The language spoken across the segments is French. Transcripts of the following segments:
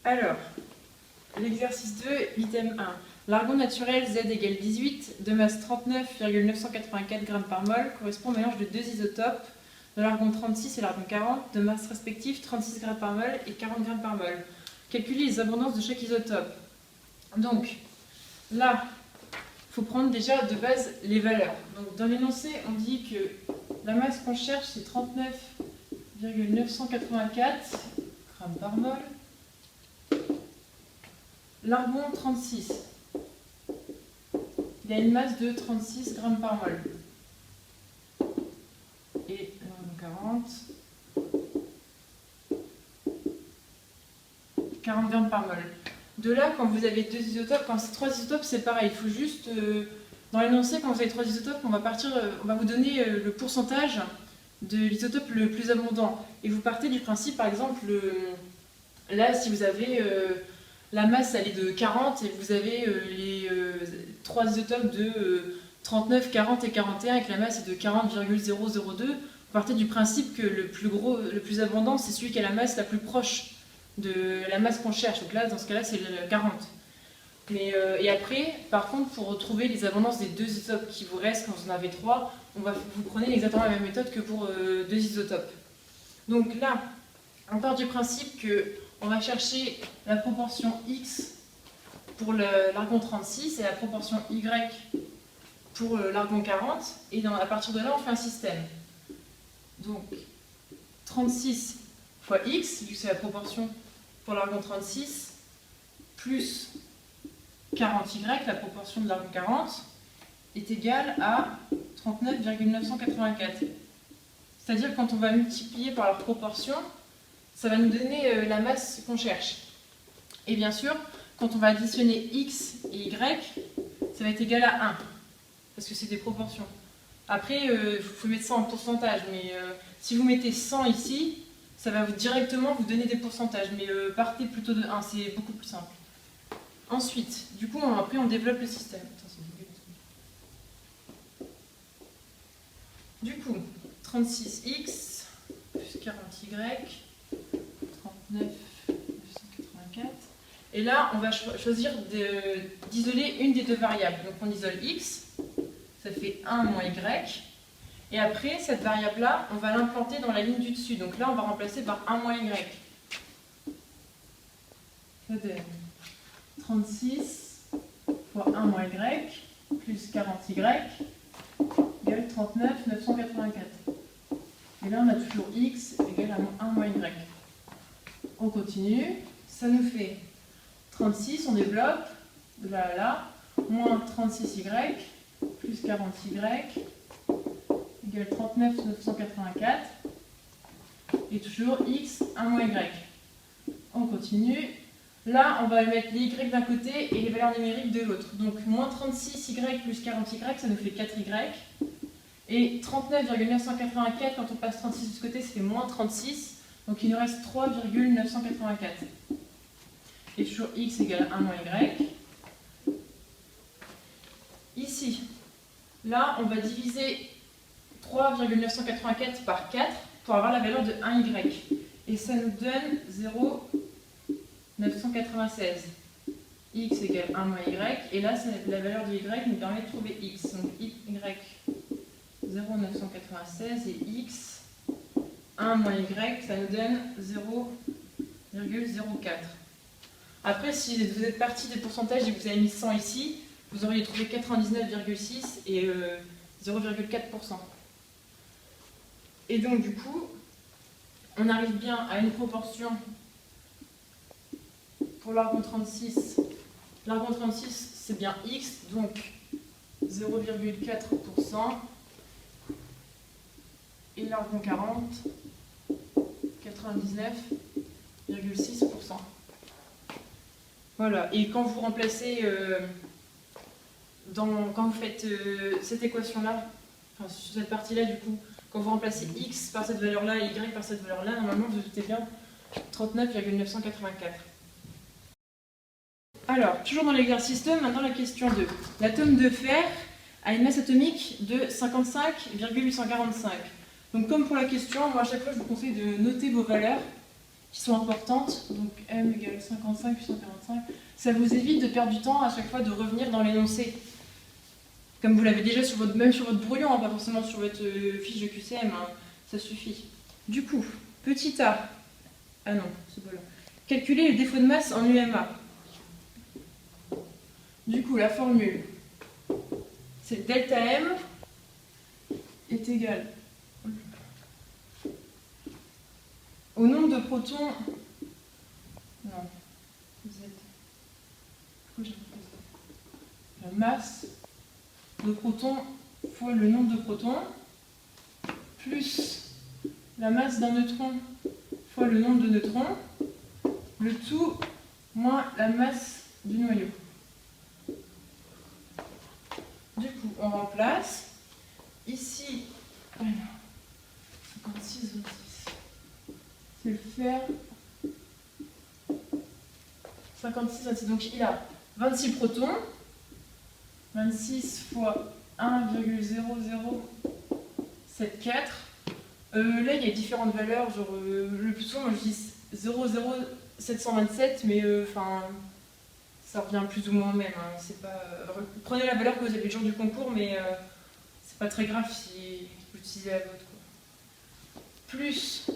Alors, l'exercice 2, item 1. L'argon naturel Z égale 18 de masse 39,984 g par mol correspond au mélange de deux isotopes, de l'argon 36 et l'argon 40, de masse respective 36 g par mol et 40 g par mol. Calculez les abondances de chaque isotope. Donc, là, il faut prendre déjà de base les valeurs. Donc, dans l'énoncé, on dit que la masse qu'on cherche, c'est 39,984 g par mol. L'argon 36, il a une masse de 36 g par mol. Et l'argon 40 g par mol. De là, quand vous avez deux isotopes, quand c'est trois isotopes, c'est pareil. Il faut juste, dans l'énoncé, quand vous avez trois isotopes, on va vous donner le pourcentage de l'isotope le plus abondant. Et vous partez du principe, par exemple, là, si vous avez la masse, elle est de 40 et vous avez les trois isotopes de 39, 40 et 41 et que la masse est de 40,002, vous partez du principe que le plus abondant, c'est celui qui a la masse la plus proche de la masse qu'on cherche. Donc là, dans ce cas-là, c'est le 40. Et après, par contre, pour retrouver les abondances des deux isotopes qui vous restent, quand vous en avez trois, vous prenez exactement la même méthode que pour deux isotopes. Donc là, on part du principe que on va chercher la proportion X pour l'argon 36 et la proportion Y pour l'argon 40. Et à partir de là, on fait un système. Donc, 36 fois X, vu que c'est la proportion pour l'argon 36, plus 40Y, la proportion de l'argon 40, est égale à 39,984. C'est-à-dire que quand on va multiplier par leur proportion, ça va nous donner la masse qu'on cherche. Et bien sûr, quand on va additionner X et Y, ça va être égal à 1, parce que c'est des proportions. Après, il faut mettre ça en pourcentage, mais si vous mettez 100 ici, ça va directement vous donner des pourcentages, mais partez plutôt de 1, c'est beaucoup plus simple. Ensuite, du coup, après on développe le système. Du coup, 36X plus 40Y, 39,984. Et là, on va choisir d'isoler une des deux variables. Donc on isole X, ça fait 1 moins Y. Et après, cette variable-là, on va l'implanter dans la ligne du dessus. Donc là, on va remplacer par 1 moins Y. Ça donne 36 fois 1 moins Y plus 40Y égale 39,984. Et là, on a toujours X égale à 1 moins Y. On continue. Ça nous fait 36, on développe, de là à là, moins 36Y plus 40Y égale 39,984. Et toujours X, 1 moins Y. On continue. Là, on va mettre les Y d'un côté et les valeurs numériques de l'autre. Donc, moins 36Y plus 40Y, ça nous fait 4Y. Et 39,984, quand on passe 36 de ce côté, ça fait moins 36. Donc, il nous reste 3,984. Et toujours X égale 1 moins Y. Ici, là, on va diviser 3,984 par 4 pour avoir la valeur de 1Y. Et ça nous donne 0,996. X égale 1 moins Y. Et là, la valeur de Y nous permet de trouver X. Donc Y 0,996 et X 1 moins Y, ça nous donne 0,04. Après, si vous êtes parti des pourcentages et que vous avez mis 100 ici, vous auriez trouvé 99,6 et 0,4%. Et donc, du coup, on arrive bien à une proportion pour l'argon 36. L'argon 36, c'est bien X, donc 0,4%. Et l'argon 40, 99,6%. Voilà, et quand vous remplacez, quand vous faites cette équation-là, enfin cette partie-là du coup, quand vous remplacez X par cette valeur-là et Y par cette valeur-là, normalement vous doutez bien 39,984. Alors, toujours dans l'exercice 2, maintenant la question 2. L'atome de fer a une masse atomique de 55,845. Donc comme pour la question, moi à chaque fois je vous conseille de noter vos valeurs qui sont importantes, donc M égale 55 plus 145, ça vous évite de perdre du temps à chaque fois de revenir dans l'énoncé. Comme vous l'avez déjà même sur votre brouillon, hein, pas forcément sur votre fiche de QCM, hein, ça suffit. Du coup, petit a, ah non, c'est pas là. Calculer le défaut de masse en UMA. Du coup, la formule, c'est delta M est égal au nombre de protons. Non, Z. Pourquoi j'ai fait ça? La masse de protons fois le nombre de protons plus la masse d'un neutron fois le nombre de neutrons, le tout moins la masse du noyau. Du coup, on remplace. Ici, 56, 26. C'est le fer. 56, 26. Donc il a 26 protons. 26 fois 1,0074. Là, il y a différentes valeurs. Genre, le plus souvent, moi, je dis 0,0727, mais ça revient plus ou moins au même. Hein. C'est pas, prenez la valeur que vous avez le jour du concours, mais c'est pas très grave si vous utilisez la vôtre. Quoi. Plus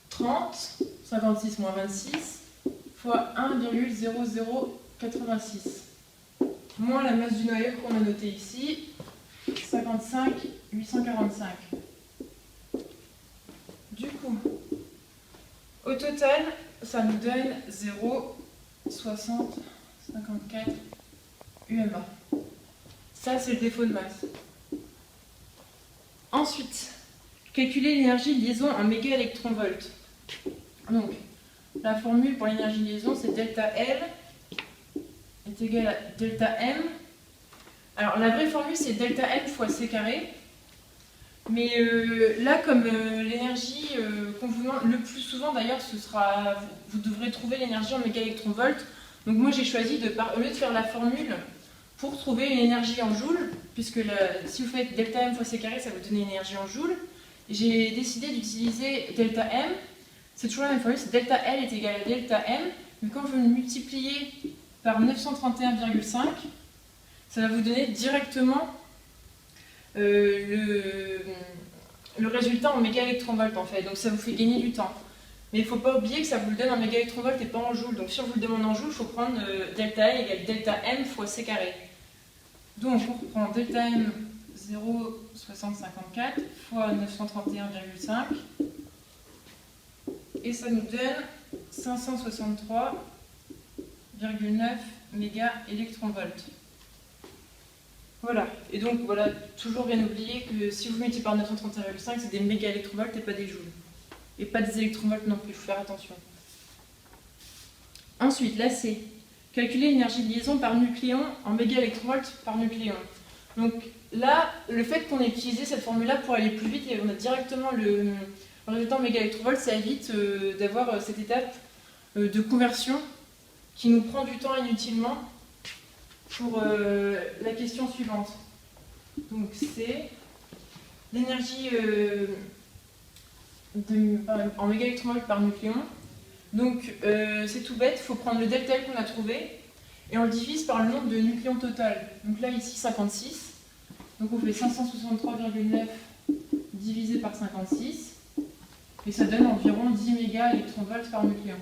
30, 56 moins 26, fois 1,0086, moins la masse du noyau qu'on a noté ici, 55, 845. Du coup, au total, ça nous donne 0,6054 UMA. Ça, c'est le défaut de masse. Ensuite, calculer l'énergie de liaison en mégaélectronvolts. Donc, la formule pour l'énergie de liaison, c'est delta L est égal à delta M. Alors, la vraie formule, c'est delta M fois C carré. Mais là, comme l'énergie qu'on vous demande le plus souvent, d'ailleurs, ce sera, vous devrez trouver l'énergie en mégaélectronvolts. Donc moi, j'ai choisi, au lieu de faire la formule pour trouver une énergie en joules, puisque si vous faites delta M fois C carré, ça va vous donner une énergie en joules, j'ai décidé d'utiliser delta M. C'est toujours la même formule, c'est delta L est égal à delta M, mais quand vous le multipliez par 931,5, ça va vous donner directement le résultat en mégaélectronvolts en fait, donc ça vous fait gagner du temps. Mais il ne faut pas oublier que ça vous le donne en mégaélectronvolts et pas en joules. Donc si on vous le demande en joules, il faut prendre delta L égale delta M fois C carré. Donc on reprend delta M 0,6054 fois 931,5 et ça nous donne 563,9 mégaélectronvolts. Voilà, et donc voilà, toujours bien oublier que si vous multipliez par 931,5, c'est des mégaélectronvolts et pas des joules. Et pas des électronvolts non plus, il faut faire attention. Ensuite, là c'est calculer l'énergie de liaison par nucléon en mégaélectronvolts par nucléon. Donc là, le fait qu'on ait utilisé cette formule-là pour aller plus vite et on a directement le résultat en mégaélectronvolts, ça évite d'avoir cette étape de conversion qui nous prend du temps inutilement pour la question suivante. Donc c'est l'énergie en mégaélectronvolts par nucléon. Donc c'est tout bête, il faut prendre le delta L qu'on a trouvé et on le divise par le nombre de nucléons total. Donc là ici 56, donc on fait 563,9 divisé par 56 et ça donne environ 10 mégaélectronvolts par nucléon.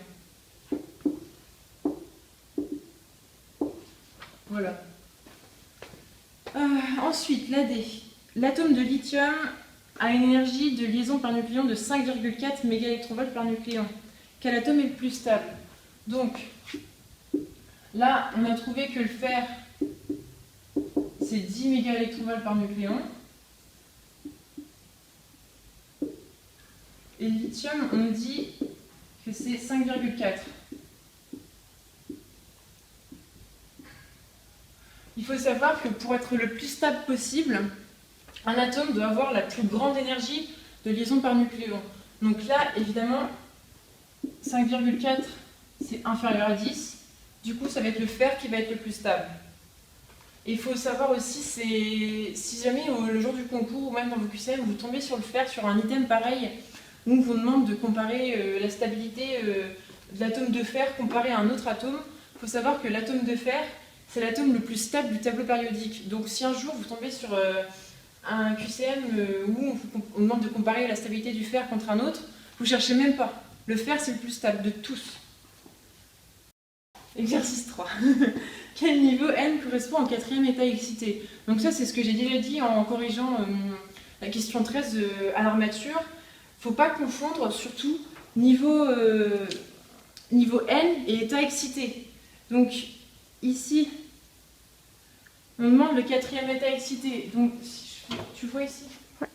Voilà. Ensuite, l'AD. L'atome de lithium a une énergie de liaison par nucléon de 5,4 mégaélectronvolts par nucléon. Quel atome est le plus stable? Donc, là, on a trouvé que le fer, c'est 10 mégaélectronvolts par nucléon. Et le lithium, on nous dit que c'est 5,4. Il faut savoir que pour être le plus stable possible, un atome doit avoir la plus grande énergie de liaison par nucléon. Donc là, évidemment, 5,4 c'est inférieur à 10. Du coup, ça va être le fer qui va être le plus stable. Et il faut savoir aussi, si jamais le jour du concours ou même dans vos QCM, vous tombez sur le fer, sur un item pareil, où on vous demande de comparer la stabilité de l'atome de fer comparé à un autre atome. Il faut savoir que l'atome de fer, c'est l'atome le plus stable du tableau périodique. Donc si un jour vous tombez sur un QCM où on demande de comparer la stabilité du fer contre un autre, vous ne cherchez même pas. Le fer, c'est le plus stable de tous. Exercice 3. Quel niveau N correspond au quatrième état excité? Donc ça, c'est ce que j'ai déjà dit en corrigeant la question 13 à l'armature. Il ne faut pas confondre, surtout, niveau N et état excité. Donc ici, on demande le quatrième état excité. Donc, si je fais, tu vois ici? Ouais.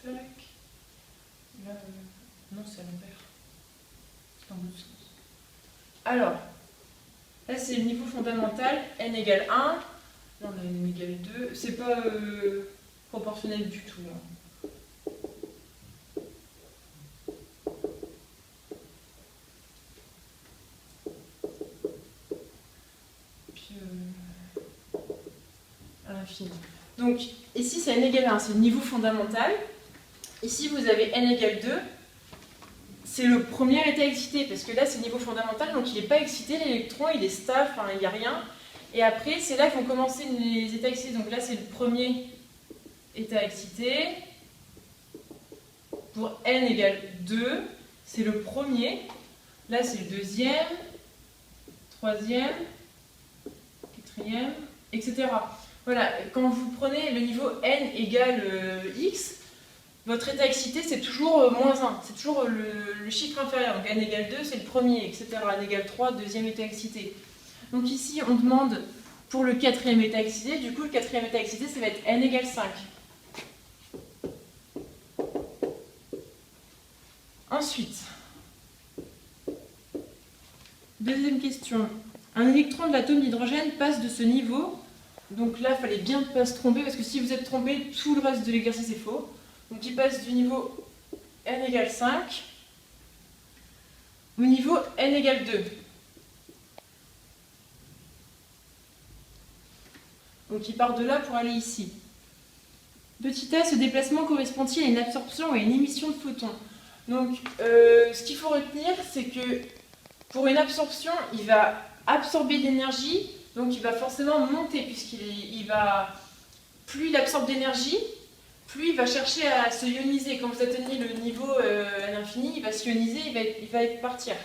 Je fais tac. Là, non, c'est à l'envers. C'est dans l'autre sens. Alors, là, c'est le niveau fondamental. N égale 1. Là, on a N égale 2. C'est pas proportionnel du tout. Hein. Puis, à l'infini. Donc, ici, c'est N égale 1. C'est le niveau fondamental. Ici, vous avez N égale 2. C'est le premier état excité, parce que là, c'est le niveau fondamental, donc il n'est pas excité, l'électron, il est stable, enfin, il n'y a rien. Et après, c'est là que vont commencer les états excités. Donc là, c'est le premier état excité. Pour N égale 2, c'est le premier. Là, c'est le deuxième, troisième, quatrième, etc. Voilà, quand vous prenez le niveau N égale X, votre état excité, c'est toujours moins 1, c'est toujours le chiffre inférieur. Donc N égale 2, c'est le premier, etc. N égale 3, deuxième état excité. Donc ici, on demande pour le quatrième état excité. Du coup, le quatrième état excité, ça va être N égale 5. Ensuite, deuxième question. Un électron de l'atome d'hydrogène passe de ce niveau. Donc là, il fallait bien ne pas se tromper, parce que si vous êtes trompé, tout le reste de l'exercice est faux. Donc il passe du niveau N égale 5 au niveau N égale 2. Donc il part de là pour aller ici. Petit a, ce déplacement correspond-il à une absorption ou à une émission de photons? Donc ce qu'il faut retenir, c'est que pour une absorption, il va absorber de l'énergie, donc il va forcément monter, puisqu'il va... Plus il absorbe d'énergie, plus il va chercher à se ioniser. Quand vous atteignez le niveau à l'infini, il va se ioniser, il va partir.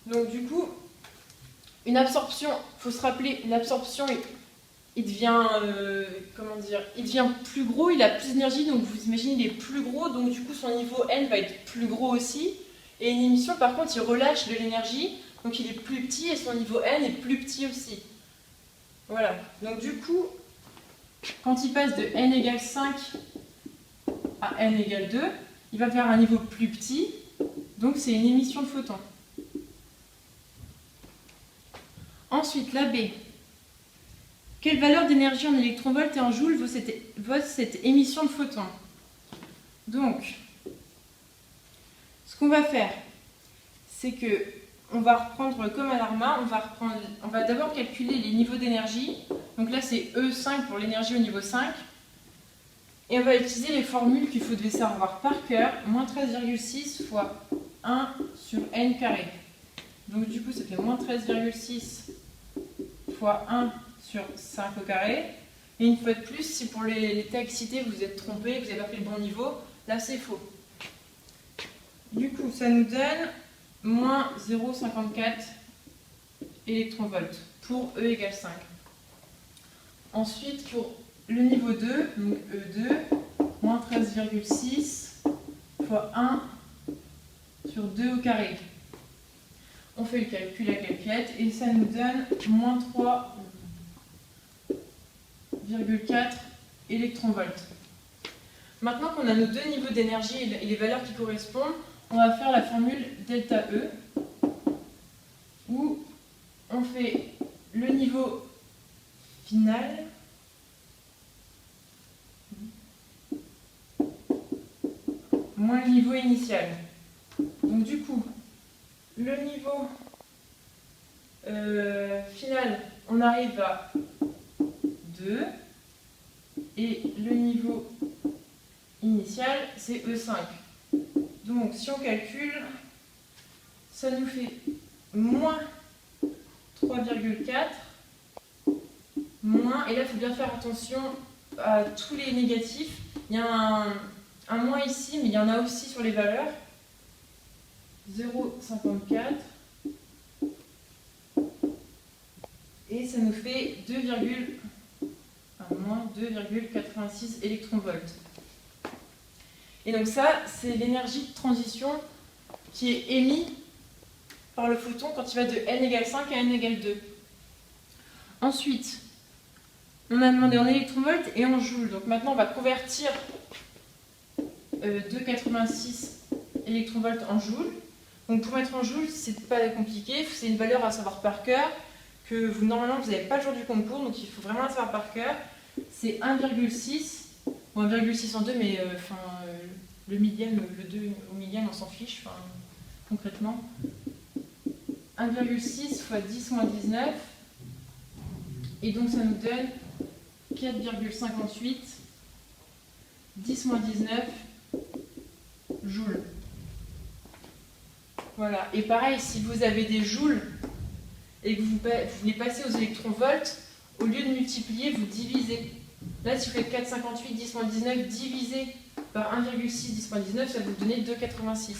Donc du coup, une absorption, il faut se rappeler, une absorption, il devient, comment dire, il devient plus gros, il a plus d'énergie, donc vous imaginez, il est plus gros, donc du coup son niveau N va être plus gros aussi. Et une émission, par contre, il relâche de l'énergie, donc il est plus petit et son niveau N est plus petit aussi. Voilà, donc du coup, quand il passe de N égale 5 à N égale 2, il va faire un niveau plus petit, donc c'est une émission de photons. Ensuite, la B. Quelle valeur d'énergie en électronvolts et en joules vaut cette émission de photons? Donc, ce qu'on va faire, c'est que on va reprendre comme à l'ARMA, on va d'abord calculer les niveaux d'énergie. Donc là, c'est E5 pour l'énergie au niveau 5. Et on va utiliser les formules qu'il faut devait savoir par cœur. Moins 13,6 fois 1 sur n carré. Donc du coup, ça fait moins 13,6 fois 1 sur 5 au carré. Et une fois de plus, si pour l'état excité, vous êtes trompé, vous n'avez pas fait le bon niveau, là c'est faux. Du coup, ça nous donne moins 0,54 électronvolts pour E égale 5. Ensuite, pour le niveau 2, donc E2, moins 13,6 fois 1 sur 2 au carré. On fait le calcul à calculette et ça nous donne moins 3,4 électronvolts. Maintenant qu'on a nos deux niveaux d'énergie et les valeurs qui correspondent, on va faire la formule delta E, où on fait le niveau final moins le niveau initial. Donc du coup, le niveau final, on arrive à 2, et le niveau initial, c'est E5. Donc si on calcule, ça nous fait moins 3,4, moins, et là il faut bien faire attention à tous les négatifs. Il y a un moins ici, mais il y en a aussi sur les valeurs. 0,54. Et ça nous fait moins 2,86 électronvolts. Et donc ça, c'est l'énergie de transition qui est émise par le photon quand il va de n égale 5 à n égale 2. Ensuite, on a demandé en électronvolts et en joules. Donc maintenant, on va convertir 2,86 électronvolts en joules. Donc pour mettre en joules, c'est pas compliqué, c'est une valeur à savoir par cœur, que vous, normalement, vous n'avez pas le jour du concours, donc il faut vraiment la savoir par cœur. C'est 1,6, ou 1,6 en 2, mais le millième, le 2 au millième, on s'en fiche, concrètement. 1,6 fois 10 moins 19, et donc ça nous donne 4,58, 10 moins 19 joules. Voilà, et pareil, si vous avez des joules et que vous les passez aux électronvolts, au lieu de multiplier, vous divisez. Là, si vous faites 4,58, 10 moins 19 divisé par 1,6, 10 moins 19, ça va vous donner 2,86.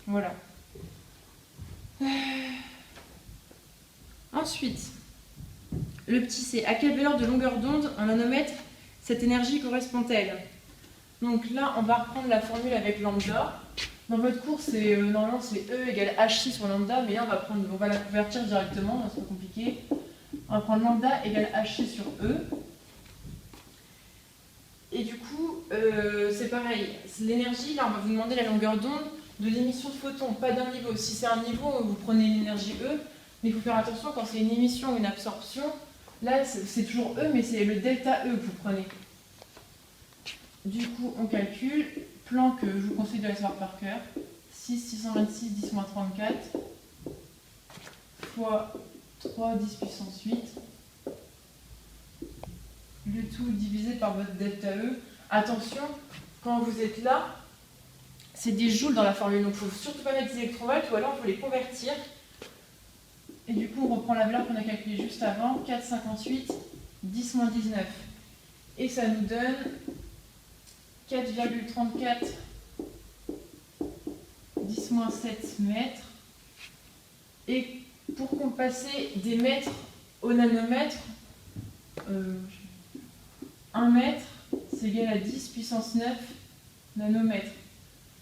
Voilà. Ensuite, le petit c. À quelle valeur de longueur d'onde en nanomètres cette énergie correspond-elle? Donc là, on va reprendre la formule avec lambda. Dans votre cours, normalement c'est E égale H sur lambda, mais là on va la convertir directement, c'est pas compliqué. On va prendre lambda égale H sur E. Et du coup, c'est pareil. L'énergie, là on va vous demander la longueur d'onde de l'émission de photons, pas d'un niveau. Si c'est un niveau, vous prenez l'énergie E, mais il faut faire attention quand c'est une émission ou une absorption. Là c'est toujours E, mais c'est le delta E que vous prenez. Du coup, on calcule. Plan que je vous conseille de la savoir par cœur. 6, 626, 10 moins 34 fois 3, 10 puissance 8. Le tout divisé par votre delta E. Attention, quand vous êtes là, c'est des joules dans la formule. Donc il ne faut surtout pas mettre des électronvolts ou alors il faut les convertir. Et du coup, on reprend la valeur qu'on a calculée juste avant. 4,58, 10 moins 19. Et ça nous donne 4,34 10 moins 7 mètres. Et pour qu'on passe des mètres au nanomètre, 1 mètre, c'est égal à 10 puissance 9 nanomètres.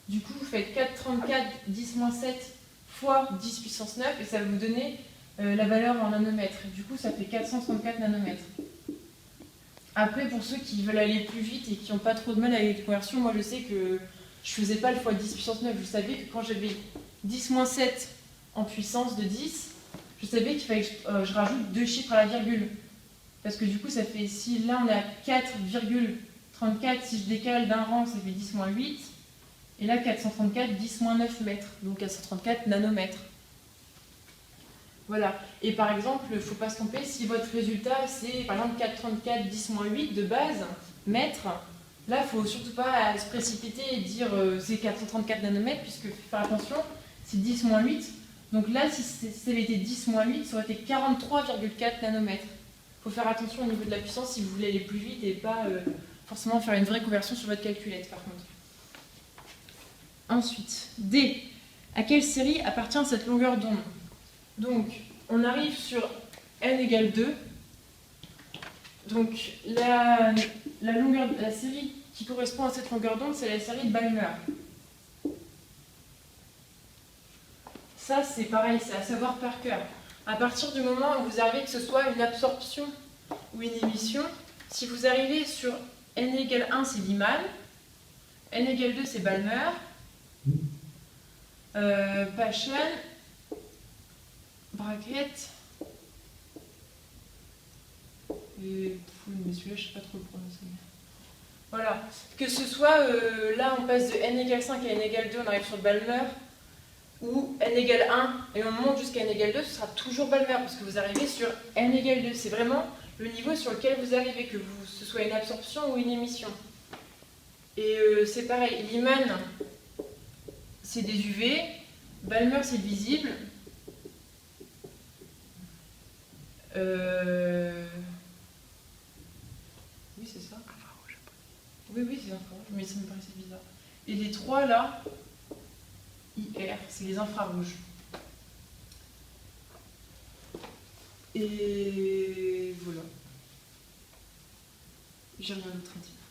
Du coup, vous faites 4,34 10 moins 7 fois 10 puissance 9 et ça va vous donner la valeur en nanomètres. Du coup, ça fait 434 nanomètres. Après, pour ceux qui veulent aller plus vite et qui n'ont pas trop de mal avec les conversions, moi je sais que je ne faisais pas le fois 10 puissance 9. Je savais que quand j'avais 10 moins 7 en puissance de 10, je savais qu'il fallait que je rajoute 2 chiffres à la virgule. Parce que du coup, ça fait, si là on est à 4,34, si je décale d'un rang, ça fait 10 moins 8. Et là, 434, 10 moins 9 mètres. Donc 434 nanomètres. Voilà. Et par exemple, il ne faut pas se tromper, si votre résultat c'est par exemple 434 10 moins 8 de base, mètres, là il ne faut surtout pas se précipiter et dire c'est 434 nanomètres, puisque faire attention, c'est 10 moins 8. Donc là, si ça avait été 10 moins 8, ça aurait été 43,4 nanomètres. Il faut faire attention au niveau de la puissance si vous voulez aller plus vite et pas forcément faire une vraie conversion sur votre calculette par contre. Ensuite, D. À quelle série appartient cette longueur d'onde? Donc, on arrive sur n égale 2. Donc, la série qui correspond à cette longueur d'onde, c'est la série de Balmer. Ça, c'est pareil, c'est à savoir par cœur. À partir du moment où vous arrivez que ce soit une absorption ou une émission, si vous arrivez sur n égale 1, c'est Lyman, n égale 2, c'est Balmer, Paschen, bracket, et mais celui-là je ne sais pas trop le prononcer. Voilà, que ce soit là on passe de n égale 5 à n égale 2, on arrive sur Balmer, ou n égale 1 et on monte jusqu'à n égale 2, ce sera toujours Balmer parce que vous arrivez sur n égale 2. C'est vraiment le niveau sur lequel vous arrivez, que ce soit une absorption ou une émission. Et c'est pareil, Lyman, c'est des UV, Balmer, c'est le visible. Oui, c'est ça. Oui, oui, c'est infrarouge, mais ça me paraissait bizarre. Et les trois là, IR, c'est les infrarouges. Et voilà. J'ai rien d'autre à dire.